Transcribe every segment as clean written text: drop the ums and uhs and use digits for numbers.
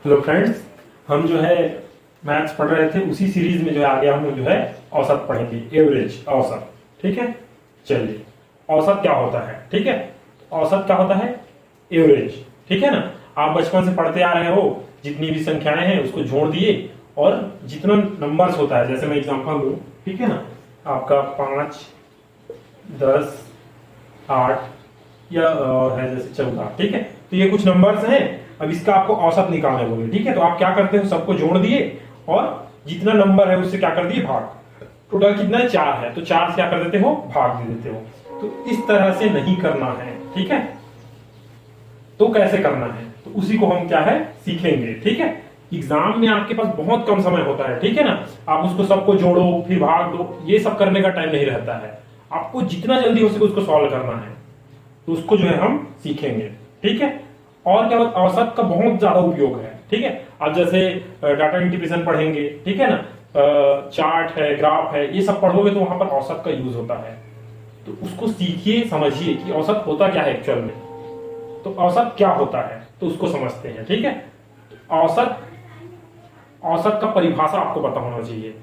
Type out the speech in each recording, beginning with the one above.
Hello friends, हम जो है मैथ्स पढ़ रहे थे, उसी सीरीज में जो है आगे हम जो है औसत पढ़ेंगे। एवरेज, औसत। ठीक है, चलिए। औसत क्या होता है? ठीक है, औसत क्या होता है? एवरेज। ठीक है ना। आप बचपन से पढ़ते आ रहे हो, जितनी भी संख्याएं हैं उसको जोड़ दिए और जितना नंबर्स होता है, जैसे मैं एग्जांपल दूं, ठीक है ना, आपका 5, 10, 8 या है जैसे 14। ठीक है, तो ये कुछ नंबर्स हैं। अब इसका आपको औसत निकालना बोले, ठीक है, तो आप क्या करते हो, सबको जोड़ दिए और जितना नंबर है उससे क्या कर दिए, भाग। टोटल कितना है? 4 है, तो 4 से क्या कर देते हो, भाग दे देते हो। तो इस तरह से नहीं करना है, ठीक है। तो कैसे करना है, तो उसी को हम क्या है, सीखेंगे। ठीक है, एग्जाम में आपके पास बहुत कम समय होता है, ठीक है ना। आप उसको सबको जोड़ो फिर भाग दो, ये सब करने का टाइम नहीं रहता है। आपको जितना जल्दी हो सके उसको सॉल्व करना है, तो उसको जो है हम सीखेंगे। ठीक है, और क्या होता है, औसत का बहुत ज्यादा उपयोग है। ठीक है, आप जैसे डाटा इंटीग्रेशन पढ़ेंगे, ठीक है ना, चार्ट है, ग्राफ है, ये सब पढ़ोगे तो वहां पर औसत का यूज होता है। तो उसको सीखिए, समझिए कि औसत होता क्या है एक्चुअल में। तो औसत क्या होता है, तो उसको समझते हैं। ठीक है, औसत, औसत का परिभाषा आपको पता होना चाहिए।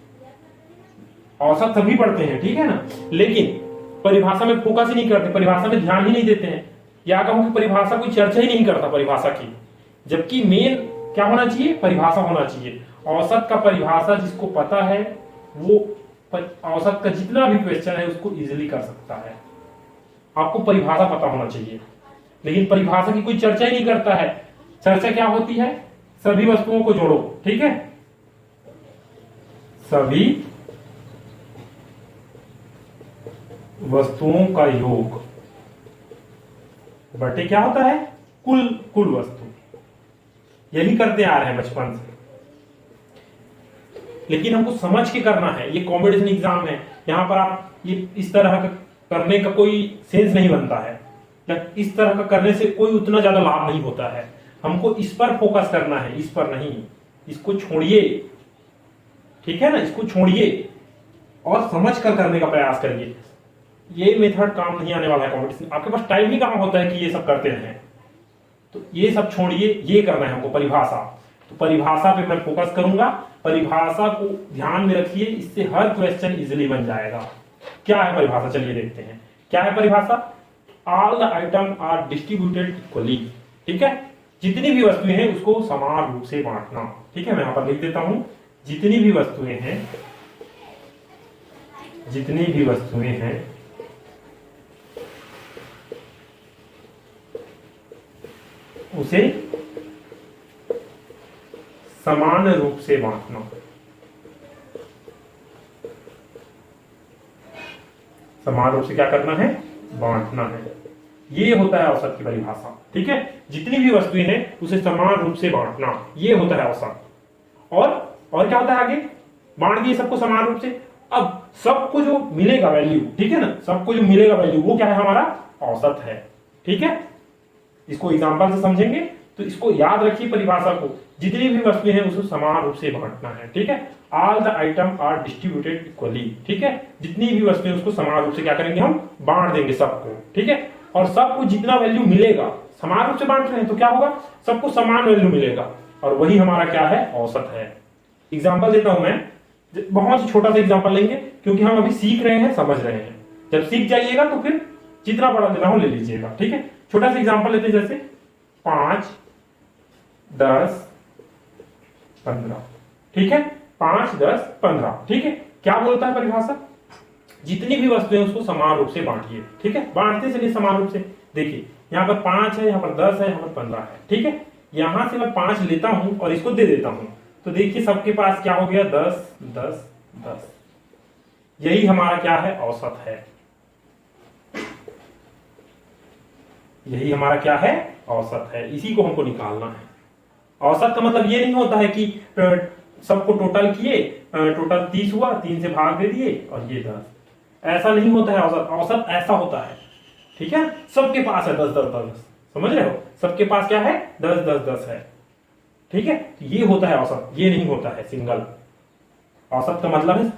औसत सभी पढ़ते हैं, ठीक है ना, लेकिन परिभाषा में फोकस ही नहीं करते, परिभाषा में ध्यान ही नहीं देते हैं, या कहूं कि परिभाषा कोई चर्चा ही नहीं करता परिभाषा की। जबकि मेन क्या होना चाहिए, परिभाषा होना चाहिए। औसत का परिभाषा जिसको पता है वो औसत का जितना भी क्वेश्चन है उसको इजीली कर सकता है। आपको परिभाषा पता होना चाहिए, लेकिन परिभाषा की कोई चर्चा ही नहीं करता है। चर्चा क्या होती है, सभी वस्तुओं को जोड़ो, ठीक है, सभी वस्तुओं का योग बटे क्या होता है, कुल, कुल वस्तु। यही करते आ रहे हैं बचपन से, लेकिन हमको समझ के करना है। ये कॉम्पिटिशन एग्जाम है, यहां पर आप ये इस तरह का करने का कोई सेंस नहीं बनता है, या इस तरह का करने से कोई उतना ज्यादा लाभ नहीं होता है। हमको इस पर फोकस करना है, इस पर नहीं। इसको छोड़िए, ठीक है ना, इसको छोड़िए और समझ कर करने का प्रयास करिए। ये मेथड काम नहीं आने वाला है कॉम्पिटिशन। आपके पास टाइम ही कहां होता है कि ये सब करते रहें। तो ये सब छोड़िए, ये करना है हमको, परिभाषा। तो परिभाषा पे मैं फोकस करूंगा। परिभाषा को ध्यान में रखिए, इससे हर क्वेश्चन इजीली बन जाएगा। क्या है परिभाषा, चलिए देखते हैं क्या है परिभाषा। All the item are distributed equally. ठीक है, जितनी भी वस्तुएं हैं उसको समान रूप से बांटना। ठीक है, मैं यहां पर लिख देता हूं, जितनी भी वस्तुएं हैं, जितनी भी वस्तुएं हैं उसे समान रूप से बांटना। समान रूप से क्या करना है, बांटना है। ये होता है औसत की परिभाषा। ठीक है, जितनी भी वस्तुएं हैं उसे समान रूप से बांटना, ये होता है औसत। और क्या होता है आगे, बांट दिए सबको समान रूप से। अब सबको जो मिलेगा वैल्यू, ठीक है ना, सबको जो मिलेगा वैल्यू वो क्या है, हमारा औसत है। ठीक है, इसको एग्जांपल से समझेंगे, तो इसको याद रखिए परिभाषा को। जितनी भी वस्तुएं हैं उसको समान रूप से बांटना है। ठीक है, all the item are distributed equally. ठीक है, जितनी भी वस्तुएं उसको समान रूप से क्या करेंगे, हम बांट देंगे सबको। ठीक है, और सबको जितना वैल्यू मिलेगा, समान रूप से बांट रहे हैं तो क्या होगा, सबको समान वैल्यू मिलेगा, और वही हमारा क्या है, औसत है। एग्जाम्पल देता हूं मैं, बहुत छोटा सा एग्जाम्पल लेंगे, क्योंकि हम अभी सीख रहे हैं, समझ रहे हैं। जब सीख जाइएगा तो फिर जितना बड़ा लेना हो ले लीजिएगा। ठीक है, छोटा सा एग्जांपल लेते हैं, जैसे 5, 10, 15। ठीक है, 5, 10, 15। ठीक है, क्या बोलता है परिभाषा, जितनी भी वस्तुएं उसको समान रूप से बांटिए। ठीक है, बांटते चलिए समान रूप से। देखिए यहां पर 5 है, यहां पर 10 है, यहां पर 15 है। ठीक है, यहां से मैं 5 लेता हूं और इसको दे देता हूं, तो देखिए सबके पास क्या हो गया, 10, 10, 10। यही हमारा क्या है, औसत है। यही हमारा क्या है, औसत है। इसी को हमको निकालना है। औसत का मतलब ये नहीं होता है कि सबको टोटल किए, टोटल 30 हुआ, 3 से भाग दे दिए और ये 10, ऐसा नहीं होता है औसत। औसत ऐसा होता है, ठीक है, सबके पास है 10, 10, 10। समझ रहे हो, सबके पास क्या है, 10, 10, 10 है। ठीक है, तो ये होता है औसत, ये नहीं होता है सिंगल। औसत का मतलब है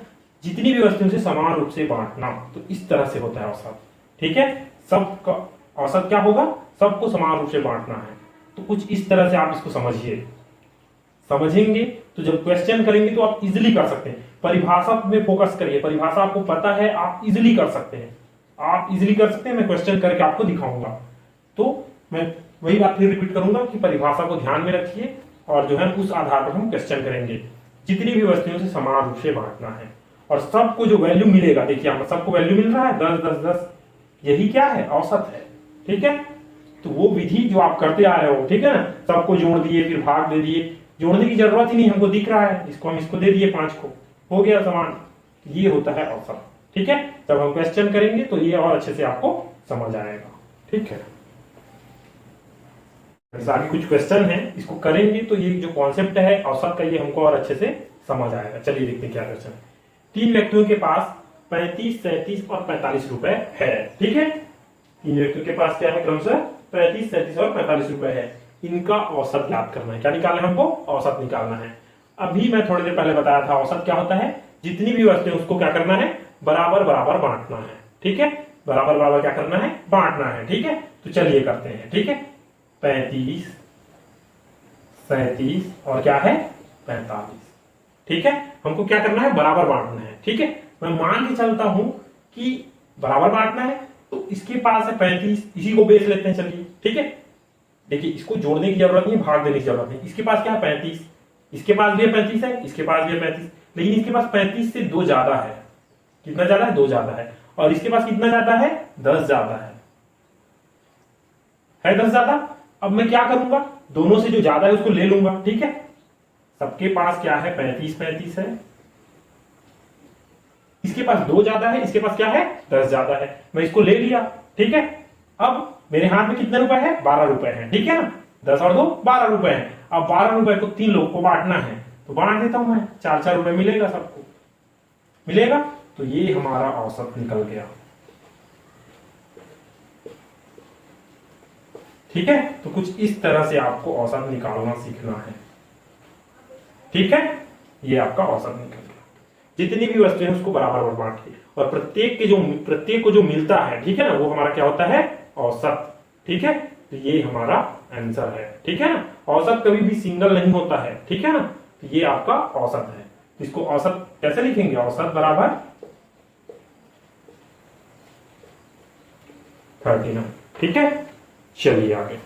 जितनी भी वस्तुओं से समान रूप से बांटना, तो इस तरह से होता है औसत। ठीक है, सबका औसत क्या होगा, सबको समान रूप से बांटना है। तो कुछ इस तरह से आप इसको समझिए। समझेंगे तो जब क्वेश्चन करेंगे तो आप इजिली कर सकते हैं। परिभाषा में फोकस करिए, परिभाषा आपको पता है, आप इजिली कर सकते हैं, आप इजिली कर सकते हैं। मैं क्वेश्चन करके आपको दिखाऊंगा। तो मैं वही बात फिर रिपीट करूंगा कि परिभाषा को ध्यान में रखिए और जो है उस आधार पर हम क्वेश्चन करेंगे। जितनी भी वस्तुओं से समान रूप से बांटना है और सबको जो वैल्यू मिलेगा, देखिए हमें सबको वैल्यू मिल रहा है 10 10 10, यही क्या है, औसत है। ठीक है, तो वो विधि जो आप करते आ रहे हो, ठीक है ना, सबको जोड़ दिए फिर भाग दे दिए, जोड़ने की जरूरत ही नहीं, हमको दिख रहा है, इसको हम इसको दे दिए 5 को, हो गया समान। ये होता है औसत। ठीक है, जब हम क्वेश्चन करेंगे तो ये और अच्छे से आपको समझ आएगा। ठीक है, आगे कुछ क्वेश्चन है, इसको करेंगे तो ये जो कॉन्सेप्ट है औसत का, ये हमको और अच्छे से समझ आएगा। चलिए देखते हैं क्या क्वेश्चन है। 3 व्यक्तियों के पास 35, 37 और 45 रुपए है। ठीक है, 3 व्यक्तियों के पास क्या है, क्रमशः 35, 37 और 45 रुपए है। इनका औसत ज्ञात करना है। क्या निकालना है हमको, औसत निकालना है। अभी मैं थोड़ी देर पहले बताया था औसत क्या होता है, जितनी भी वस्तुएं उसको क्या करना है, बराबर बराबर बांटना है। ठीक है, बराबर बराबर क्या करना है, बांटना है। ठीक है, तो चलिए करते हैं। ठीक है, 35, 37 और क्या है 45। ठीक है, हमको क्या करना है, बराबर बांटना है। ठीक है, मैं मान के चलता हूं कि बराबर बांटना है, तो इसके पास है 35, इसी को बेच लेते हैं। चलिए ठीक है, देखिए इसको जोड़ने की जरूरत नहीं, भाग देने की जरूरत नहीं। इसके पास क्या है 35, इसके पास भी 35 है, इसके पास भी 35, लेकिन इसके पास 35 से 2 ज्यादा है। कितना ज्यादा है, 2 ज्यादा है। और इसके पास कितना ज्यादा है, 10 ज्यादा है 10 ज्यादा। अब मैं क्या करूंगा, दोनों से जो ज्यादा है उसको ले लूंगा। ठीक है, सबके पास क्या है 35 35 है, इसके पास 2 ज्यादा है, इसके पास क्या है 10 ज्यादा है, मैं इसको ले लिया। ठीक है, अब मेरे हाथ में कितने रुपए है, 12 रुपए है। ठीक है ना, 10 और 2 12 रुपए है। अब 12 रुपए को 3 लोग को बांटना है, तो बांट देता हूं मैं, 4 रुपए मिलेगा, सबको मिलेगा। तो ये हमारा औसत निकल गया। ठीक है, तो कुछ इस तरह से आपको औसत निकालना सीखना है। ठीक है, ये आपका औसत निकल गया। जितनी भी वस्तुएं हैं उसको बराबर बांटिए और प्रत्येक को जो मिलता है, ठीक है ना, वो हमारा क्या होता है, औसत। ठीक है, तो ये हमारा आंसर है। ठीक है ना, औसत कभी भी सिंगल नहीं होता है। ठीक है ना, तो ये आपका औसत है। इसको औसत कैसे लिखेंगे, औसत बराबर 39। ठीक है, चलिए आगे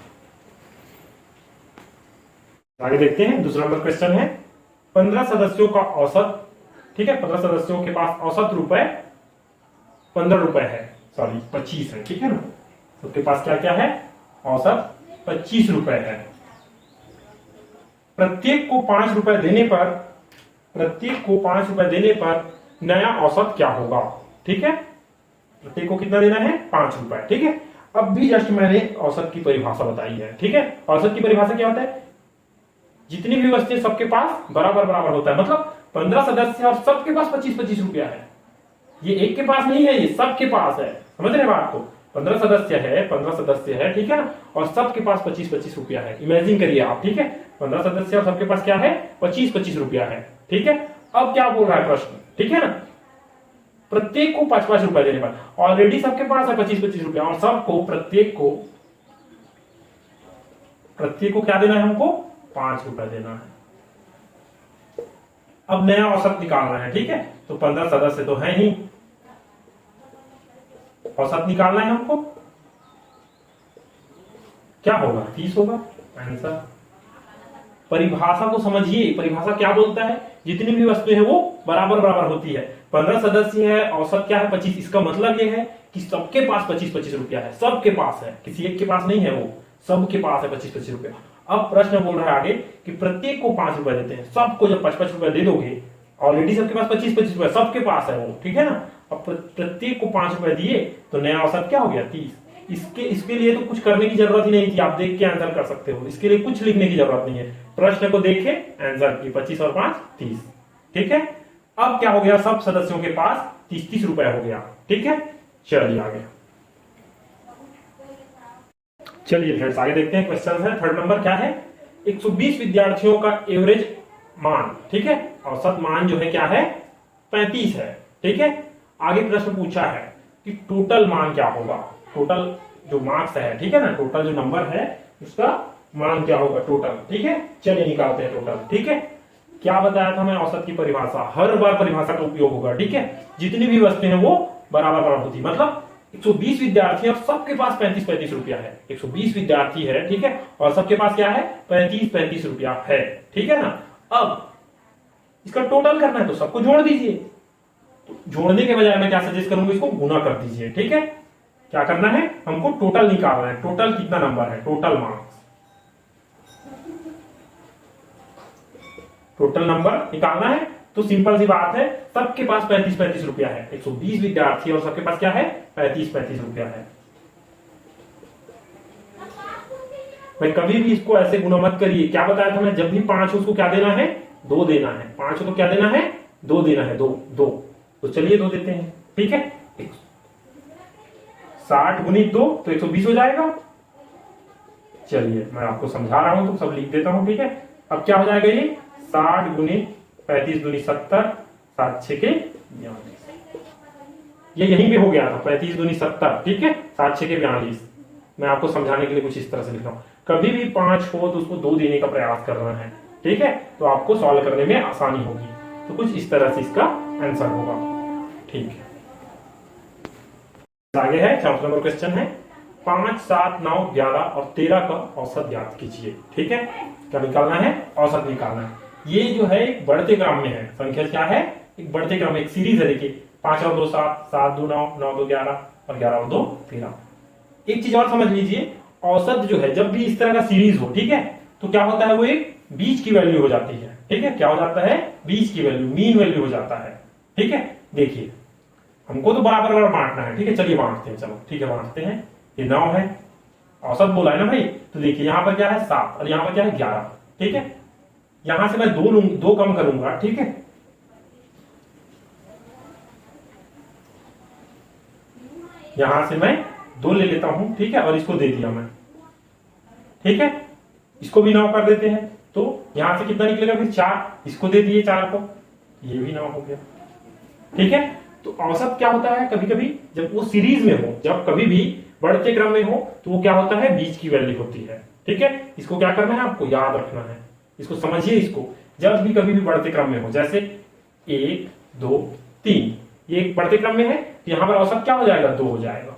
देखते हैं। दूसरा नंबर क्वेश्चन है, 15 सदस्यों का औसत। ठीक है, 15 सदस्यों के पास औसत रुपए 15 रुपए है, सॉरी 25 है। ठीक है ना, उसके पास क्या क्या है, औसत 25 रुपए है। प्रत्येक को 5 रुपए देने पर नया औसत क्या होगा। ठीक है, प्रत्येक को कितना देना है, 5 रुपए। ठीक है, अब भी जस्ट मैंने औसत की परिभाषा बताई है। ठीक है, औसत की परिभाषा क्या होता है, जितनी भी वस्तुएं सबके पास बराबर बराबर होता है। मतलब 15 सदस्य और सबके पास 25-25 रुपया है। ये एक के पास नहीं है, ये सबके पास है। समझ रहे बात को, 15 सदस्य है। ठीक है ना, और सबके पास 25-25 रुपया है। इमेजिन करिए आप। ठीक है, 15 सदस्य और सबके पास क्या है, 25-25 रुपया है। ठीक है, अब क्या बोल रहा है प्रश्न, ठीक है ना, प्रत्येक को 5-5 रुपया देने पर, ऑलरेडी सबके पास है 25-25 रुपया और सबको प्रत्येक को क्या देना है, हमको 5 रुपया देना है। अब नया औसत निकालना है। ठीक है, तो 15 सदस्य तो है ही, औसत निकालना है हमको, क्या होगा, 30 होगा आंसर। परिभाषा को समझिए, परिभाषा क्या बोलता है, जितनी भी वस्तुएं हैं वो बराबर बराबर होती है। 15 सदस्य है, औसत क्या है 25। इसका मतलब ये है कि सबके पास 25-25 रुपया है, सबके पास है, किसी एक के पास नहीं है, वो सबके पास है 25-25 रुपया। अब प्रश्न बोल रहा है आगे कि प्रत्येक को 5 रुपए देते हैं। सबको जब 5-5 रुपए दे दोगे, ऑलरेडी सबके पास 25-25 रुपए सबके पास है वो, ठीक है ना, अब प्रत्येक को 5 रुपए दिए तो नया औसत क्या हो गया, 30। इसके लिए तो कुछ करने की जरूरत ही नहीं थी, आप देख के आंसर कर सकते हो, इसके लिए कुछ लिखने की जरूरत नहीं है। प्रश्न को देखे, आंसर की 25 और 5 30। ठीक है, अब क्या हो गया, सब सदस्यों के पास 30-30 रुपए हो गया। ठीक है, चलिए आगे चलिए फ्रेंड्स आगे देखते हैं। क्वेश्चन है थर्ड नंबर, क्या है, 120 विद्यार्थियों का एवरेज मान, ठीक है, औसत मान जो है क्या है 35 है। ठीक है, आगे प्रश्न पूछा है कि टोटल मान क्या होगा, टोटल जो मार्क्स है, ठीक है ना, टोटल जो नंबर है उसका मान क्या होगा टोटल। ठीक है, चलिए निकालते हैं टोटल। ठीक है, क्या बताया था मैं, औसत की परिभाषा, हर बार परिभाषा का उपयोग होगा। ठीक है, जितनी भी वस्तुएं हैं वो बराबर बराबर होती, मतलब 120 विद्यार्थी और सबके पास 35-35 रुपया है। 120 विद्यार्थी है, ठीक है, और सबके पास क्या है, 35-35 रुपया है। ठीक है ना। अब इसका टोटल करना है तो सबको जोड़ दीजिए। तो जोड़ने के बजाय मैं क्या सजेस्ट करूंगा, इसको गुना कर दीजिए। ठीक है, क्या करना है, हमको टोटल निकालना है। टोटल कितना नंबर है, टोटल मार्क्स, टोटल नंबर निकालना है। तो सिंपल सी बात है, सबके पास 35-35 रुपया है। 120 विद्यार्थी और सबके पास क्या है, 35-35 रुपया है। मैं कभी भी इसको ऐसे गुना मत करिए। क्या बताया था मैं, जब भी 5 हो उसको क्या देना है, 2 देना है। 5 हो तो क्या देना है, 2 देना है। 2 2 तो चलिए 2 देते हैं। ठीक है, 60 गुणित 2 तो 120 हो जाएगा। चलिए मैं आपको समझा रहा हूं तो सब लिख देता हूं। ठीक है, अब क्या हो जाएगा, ये 60 गुणित 35 दूनी 70, 7 6 के 42। ये यहीं पे हो गया था, 35 दूनी 70। ठीक है, 7 6 के 42। मैं आपको समझाने के लिए कुछ इस तरह से लिख रहा हूं। कभी भी 5 हो तो उसको 2 देने का प्रयास करना है। ठीक है, तो आपको सॉल्व करने में आसानी होगी। तो कुछ इस तरह से इसका आंसर होगा। ठीक है, आगे है 4 नंबर क्वेश्चन है, 5 7 9 11 और 13 का औसत ज्ञात कीजिए। ठीक है, क्या निकालना है, औसत निकालना है। ये जो है एक बढ़ते क्रम में है, संख्या क्या है, एक बढ़ते क्रम में एक सीरीज है। देखिए 5 और 2 7, 7 2 9, 9 2 11 और 11 और 2 13। एक चीज और समझ लीजिए, औसत जो है जब भी इस तरह का सीरीज हो, ठीक है, तो क्या होता है, वो एक बीच की वैल्यू हो जाती है। ठीक है, क्या हो जाता है, बीच की वैल्यू, मीन वैल्यू हो जाता है। ठीक है, देखिए हमको तो बराबर बराबर बांटना है। ठीक है, चलिए बांटते हैं, चलो ठीक है बांटते हैं। ये 9 है, औसत बोला है ना भाई, तो देखिए यहां पर क्या है 7 और यहां पर क्या है 11। ठीक है, यहां से मैं 2 कम करूंगा। ठीक है, यहां से मैं 2 ले लेता हूं। ठीक है, और इसको दे दिया मैं। ठीक है, इसको भी 9 कर देते हैं, तो यहां से कितना निकलेगा फिर 4, इसको दे दिए 4 को, ये भी 9 हो गया। ठीक है, तो औसत क्या होता है, कभी कभी जब वो सीरीज में हो, जब कभी भी बढ़ते क्रम में हो, तो वो क्या होता है, बीच की वैल्यू होती है। ठीक है, इसको क्या करना है, आपको याद रखना है, इसको समझिए। इसको जब भी कभी भी बढ़ते क्रम में हो, जैसे 1 2 3, ये एक बढ़ते क्रम में है, तो यहां पर औसत क्या हो जाएगा, 2 हो जाएगा,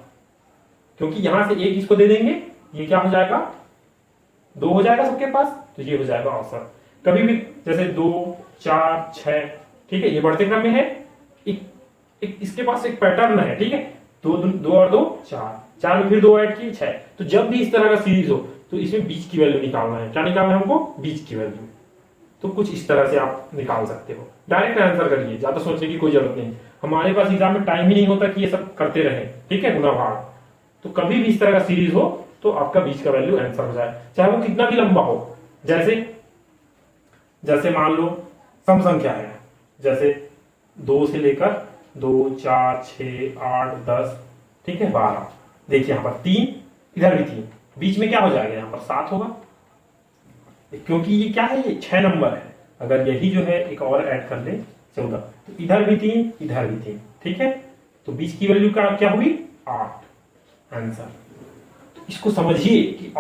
क्योंकि यहां से 1 इसको दे देंगे, ये क्या हो जाएगा, 2 हो जाएगा सबके पास, तो ये हो जाएगा औसत। कभी भी जैसे 2 4 6, ठीक है, ये बढ़ते क्रम में है, एक इसके पास एक पैटर्न है। ठीक है, 2 और 2 4, 4 में फिर 2 ऐड किए 6। तो जब भी इस तरह का सीरीज हो तो इसमें बीच की वैल्यू निकालना है। क्या निकालना है हमको, बीच की वैल्यू। तो कुछ इस तरह से आप निकाल सकते हो। डायरेक्ट आंसर करिए, ज्यादा सोचने की कोई जरूरत नहीं। हमारे पास एग्जाम में टाइम ही नहीं होता कि ये सब करते रहे। ठीक है, गुना भाग। तो कभी भी इस तरह का सीरीज हो तो आपका बीच का वैल्यू आंसर हो जाए, चाहे वो कितना भी लंबा हो। जैसे मान लो सम संख्या है, जैसे 2 से लेकर 2 4 6 8 10, ठीक है 12। देखिए यहां पर 3, इधर भी 3, बीच में क्या हो जाएगा, यहां पर 7 होगा, क्योंकि ये क्या है, ये 6 नंबर है। अगर यही जो है एक और ऐड कर ले 14, तो इधर भी 3 इधर भी 3। ठीक है, तो बीच की वैल्यू का क्या हुई, 8 आंसर। तो इसको समझिए कि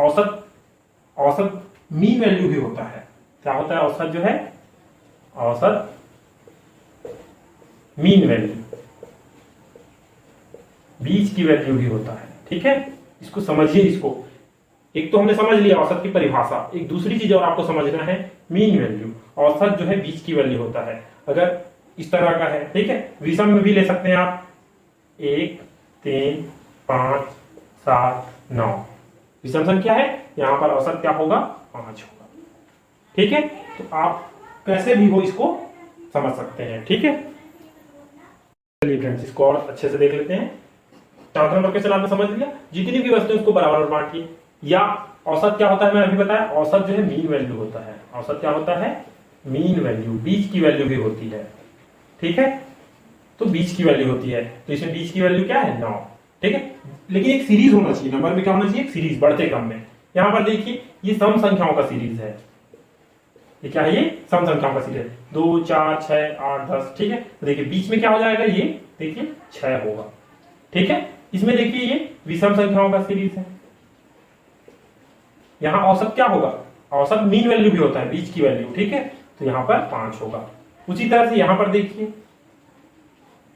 औसत मीन वैल्यू भी होता है। क्या होता है, औसत जो है, औसत मीन वैल्यू, बीच की वैल्यू भी होता है। ठीक है, इसको समझिए। इसको एक तो हमने समझ लिया औसत की परिभाषा, एक दूसरी चीज और आपको समझना है, मीन वैल्यू। औसत जो है बीच की वैल्यू होता है। अगर इस तरह का है, ठीक है, विषम में भी ले सकते हैं आप, 1 3 5 7 9, विषम संख्या है, यहां पर औसत क्या होगा, 5 होगा। ठीक है, तो आप कैसे भी हो इसको समझ सकते हैं। ठीक है, चलिए फ्रेंड्स इसको और अच्छे से देख लेते हैं। 4 नंबर क्वेश्चन आपने समझ लिया, जितनी भी वस्तुएं उसको बराबर बांटिए। या औसत क्या होता है, मैंने अभी बताया, औसत जो है मीन वैल्यू होता है। औसत क्या होता है, मीन वैल्यू, बीच की वैल्यू भी होती है। ठीक है, तो बीच की वैल्यू होती है, तो इसमें बीच की वैल्यू क्या है, 9। ठीक है, लेकिन एक सीरीज होना चाहिए, नंबर में क्या होना चाहिए, एक सीरीज, बढ़ते क्रम में। यहां पर देखिए ये सम संख्याओं का सीरीज है। ये क्या है, ये सम संख्याओं का सीरीज है, 2 4 6 8 10। ठीक है, तो देखिए बीच में क्या हो जाएगा, ये देखिए 6 होगा। ठीक है, इसमें देखिए ये विषम संख्याओं का सीरीज है। यहाँ औसत क्या होगा, औसत मीन वैल्यू भी होता है, बीच की वैल्यू, ठीक है। तो यहाँ पर 5 होगा। उसी तरह से यहाँ पर देखिए,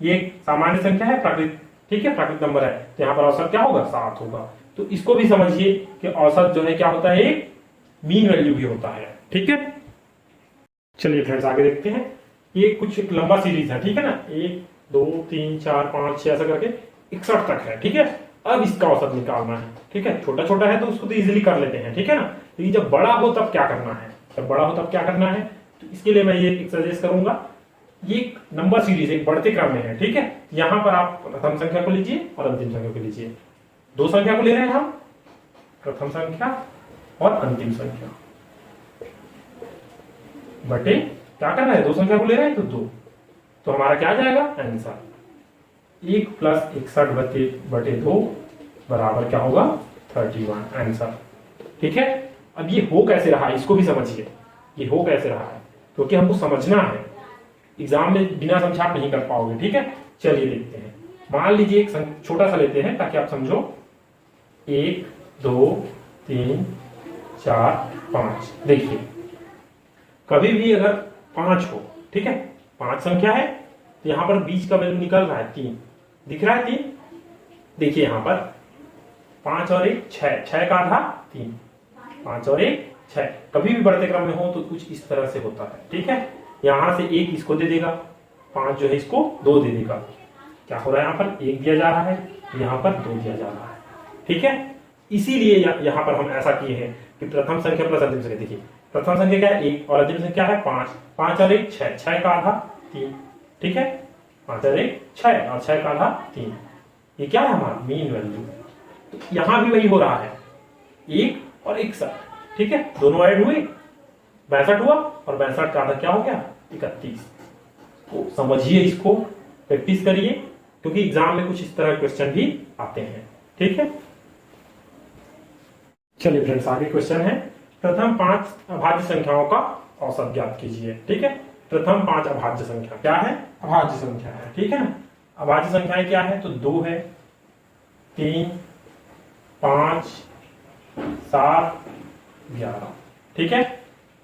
ये एक सामान्य संख्या है, प्राकृत, ठीक है, प्राकृत नंबर है, तो यहाँ पर औसत क्या होगा, 7 होगा। तो इसको भी समझिए कि औसत जो है क्या होता है, एक मीन वैल्यू भी होता है, ठीक है। चलिए फ्रेंड्स आगे देखते हैं। ये कुछ एक लंबा सीरीज है, ठीक है ना, 1 2 3 4 5 6 ऐसा करके 61 तक है, ठीक है। अब इसका औसत निकालना है, ठीक है। छोटा छोटा है तो उसको तो इजीली कर लेते हैं, ठीक है ना। लेकिन जब बड़ा हो तब क्या करना है, जब बड़ा हो तब क्या करना है, तो इसके लिए मैं ये सजेस्ट करूंगा, ये नंबर सीरीज एक बढ़ते क्रम में है, ठीक है। यहां पर आप प्रथम संख्या को लीजिए और अंतिम संख्या को लीजिए। दो संख्या को ले रहे हैं हम, प्रथम संख्या और अंतिम संख्या बटे क्या करना है, दो संख्या को ले रहे हैं तो 2, तो हमारा क्या आ जाएगा आंसर, 1 + 61 बटे 2 बराबर क्या होगा 31 आंसर, ठीक है। अब ये हो कैसे रहा है इसको भी समझिए, ये हो कैसे रहा है, क्योंकि हमको समझना है, एग्जाम में बिना समझे आप नहीं कर पाओगे, ठीक है। चलिए देखते हैं। मान लीजिए एक छोटा सा लेते हैं ताकि आप समझो, 1 2 3 4 5। देखिए कभी भी अगर 5 हो, ठीक है, 5 संख्या है तो यहां पर बीच का वैल्यू निकल रहा है 3, दिख रहा है 3। देखिए यहां पर 5 और 1 6, 6 का आधा 3, 5 और 1 6। कभी भी बढ़ते क्रम में हो तो कुछ इस तरह से होता है, ठीक है। यहां से 1 इसको दे देगा, 5 जो है इसको 2 दे देगा। क्या हो रहा है, यहाँ पर 1 दिया जा रहा है, यहाँ पर 2 दिया जा रहा है, ठीक है। इसीलिए यहाँ पर हम ऐसा किए हैं कि प्रथम संख्या प्लस अंतिम संख्या। देखिए प्रथम संख्या क्या है 1 और अंतिम संख्या है 5, 5 और 1 6, 6 का आधा 3, ठीक है। 5 और 1 6 और 6 का आधा 3, ये क्या है हमारा मीन वैल्यू। तो यहां भी वही हो रहा है, 1 और 61, ठीक है, दोनों ऐड हुए 62 हुआ, और 62 का आधा क्या हो गया 31। तो समझिए इसको, प्रैक्टिस करिए, क्योंकि एग्जाम में कुछ इस तरह क्वेश्चन भी आते हैं, ठीक है। चलिए फ्रेंड्स आगे क्वेश्चन है, प्रथम 5 अभाज्य संख्याओं का औसत ज्ञात कीजिए, ठीक है। प्रथम 5 अभाज्य संख्या क्या है, अभाज्य संख्या है, ठीक है ना। अभाज्य संख्याएं क्या है, तो 2 है, 3 5 7 11, ठीक है।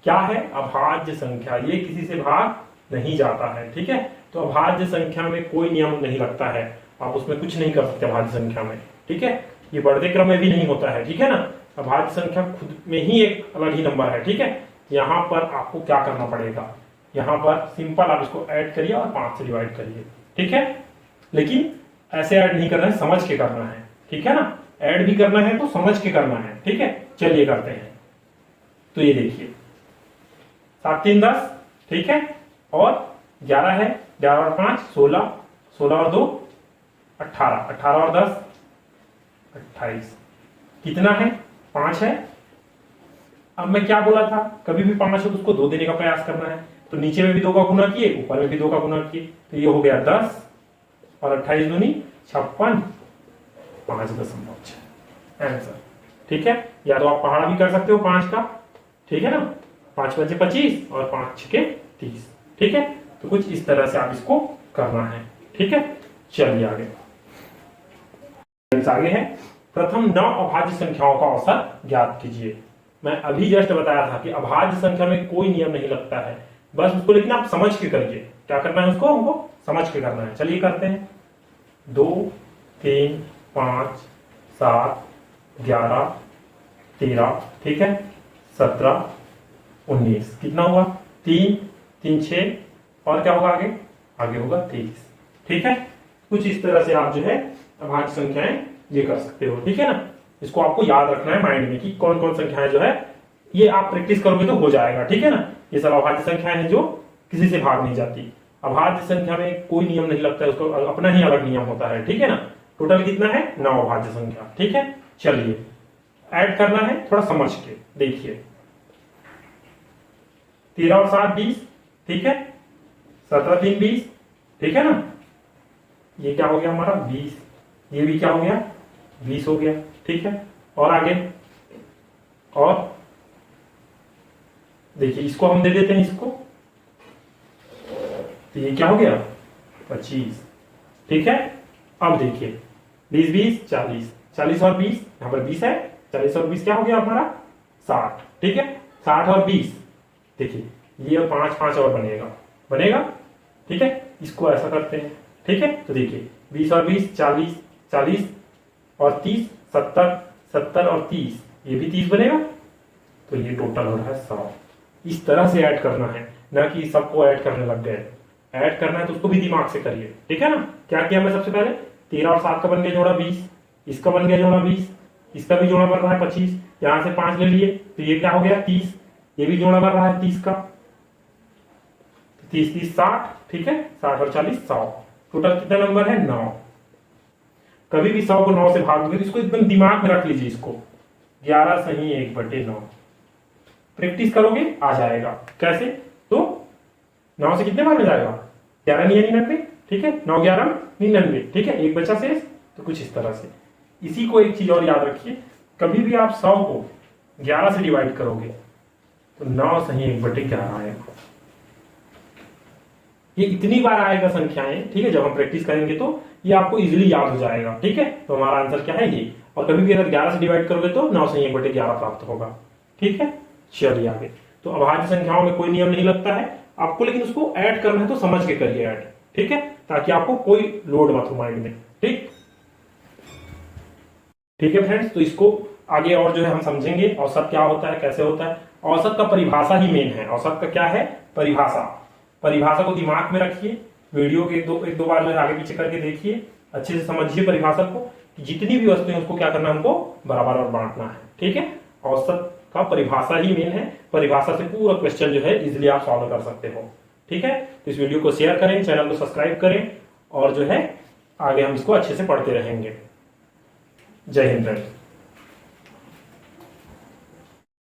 क्या है अभाज्य संख्या, ये किसी से भाग नहीं जाता है, ठीक है। तो अभाज्य संख्या में कोई नियम नहीं लगता है, आप उसमें कुछ नहीं कर सकते अभाज्य संख्या में, ठीक है। ये बढ़ते क्रम में भी नहीं होता है, ठीक है ना। अभाज्य संख्या खुद में ही एक अलग ही नंबर है, ठीक है। यहाँ पर आपको क्या करना पड़ेगा, यहाँ पर सिंपल आप इसको ऐड करिए और 5 से डिवाइड करिए, ठीक है। लेकिन ऐसे ऐड नहीं करना है, समझ के करना है, ठीक है ना। ऐड भी करना है तो समझ के करना है, ठीक है। चलिए करते हैं। तो ये देखिए 7 3 10, ठीक है, और 11 है, 11 और 5 16, 16 और 2 18, 18 और 10 28, कितना है 5 है। अब मैं क्या बोला था, कभी भी 5 है तो उसको 2 देने का प्रयास करना है, तो नीचे में भी 2 का गुना किए, ऊपर में भी 2 का गुना किए, तो ये हो गया 10 और 28 दूनी 56, 5.6 आंसर, ठीक है। या तो आप पहाड़ा भी कर सकते हो 5 का, ठीक है ना, 5 × 5 = 25 और 5 × 6 = 30, ठीक है। तो कुछ इस तरह से आप इसको करना है, ठीक है। चलिए आगे आगे है, प्रथम 9 अभाज्य संख्याओं का औसत ज्ञात कीजिए। मैं अभी जस्ट बताया था कि अभाज्य संख्या में कोई नियम नहीं लगता है, बस उसको लेकिन आप समझ के करिए, क्या करना है उसको हमको समझ के करना है। चलिए करते हैं। 2 3 5 7 11 13, ठीक है, 17 19, कितना हुआ 3 3 6, और क्या होगा आगे, आगे होगा 23, ठीक है। कुछ इस तरह से आप जो है अभाज्य संख्याएं ये कर सकते हो, ठीक है ना। इसको आपको याद रखना है माइंड में कि कौन कौन संख्याएं जो है, ये आप प्रैक्टिस करोगे तो हो जाएगा, ठीक है ना। ये सब अभाज्य संख्याएं हैं जो किसी से भाग नहीं जाती। अभाज्य संख्या में कोई नियम नहीं लगता है, उसको अपना ही अलग नियम होता है, ठीक है ना। टोटल कितना है 9 अभाज्य संख्या, ठीक है। चलिए ऐड करना है थोड़ा समझ के, देखिए 13 और 7 20, ठीक है, 17 3 20, ठीक है ना। ये क्या हो गया हमारा 20, ये भी क्या हो गया 20 हो गया, ठीक है। और आगे, और देखिए इसको हम दे देते हैं इसको, तो ये क्या हो गया 25, ठीक है। अब देखिए 20 20 40, 40 और 20, यहाँ पर 20 है, 40 और 20 क्या हो गया हमारा 60, ठीक है। 60 और 20, देखिए ये 5 5 और बनेगा, ठीक है। इसको ऐसा करते हैं, ठीक है। तो देखिए 20 और 20 40, 40 और 30 70, 70 और 30, ये भी 30 बनेगा। तो ये टोटल हो रहा है 100। इस तरह से ऐड करना है, ना कि सबको ऐड करने लग गए। ऐड करना है तो उसको भी दिमाग से करिए, ठीक है ना। क्या किया मैं सबसे पहले, 13 और 7 का बन गया जोड़ा 20, इसका बन गया जोड़ा 20, इसका भी जोड़ा बन रहा है 25, यहां से 5 ले लिए तो ये क्या हो गया 30, ये भी जोड़ा बन रहा है 30 का, 30 30 60, ठीक है। 60 और 40 100, टोटल कितना नंबर है 9। कभी भी 100 को 9 से भाग दोगे तो इसको एकदम दिमाग में रख लीजिए, इसको 11 सही 1/9। प्रैक्टिस करोगे आ जाएगा। कैसे, तो 9 से कितने बार में जाएगा, 11 नहीं 99, ठीक है। 9 11 99, ठीक है। एक बचा शेष, तो कुछ इस तरह से। इसी को एक चीज और याद रखिए, कभी भी आप 100 को 11 से डिवाइड करोगे तो 9 सही 1/11 आएगा। ये इतनी बार आएगा संख्याएं, ठीक है। जब हम प्रैक्टिस करेंगे तो ये आपको इजीली याद हो जाएगा, ठीक है। तो हमारा आंसर क्या है ये। और कभी भी अगर 11 से डिवाइड करोगे तो 9 सही 1/11 प्राप्त होगा, ठीक है। चलिए आगे। तो अभाज्य संख्याओं में कोई नियम नहीं लगता है आपको, लेकिन उसको ऐड करना है तो समझ के करिए ऐड, ठीक है, ताकि आपको कोई लोड मत हो माइंड में, ठीक है फ्रेंड्स। तो इसको आगे और जो है हम समझेंगे, औसत क्या होता है, कैसे होता है। औसत का परिभाषा ही मेन है। औसत का क्या है, परिभाषा। परिभाषा को दिमाग में रखिए, वीडियो के एक दो बार जो है आगे पीछे करके देखिए, अच्छे से समझिए परिभाषा को, कि जितनी भी वस्तुएं उसको क्या करना है, हमको बराबर और बांटना है, ठीक है। औसत का परिभाषा ही मेन है। परिभाषा से पूरा क्वेश्चन जो है इजिली आप सॉल्व कर सकते हो, ठीक है। तो इस वीडियो को शेयर करें, चैनल को सब्सक्राइब करें, और जो है आगे हम इसको अच्छे से पढ़ते रहेंगे। जय हिंद फ्रेंड्स।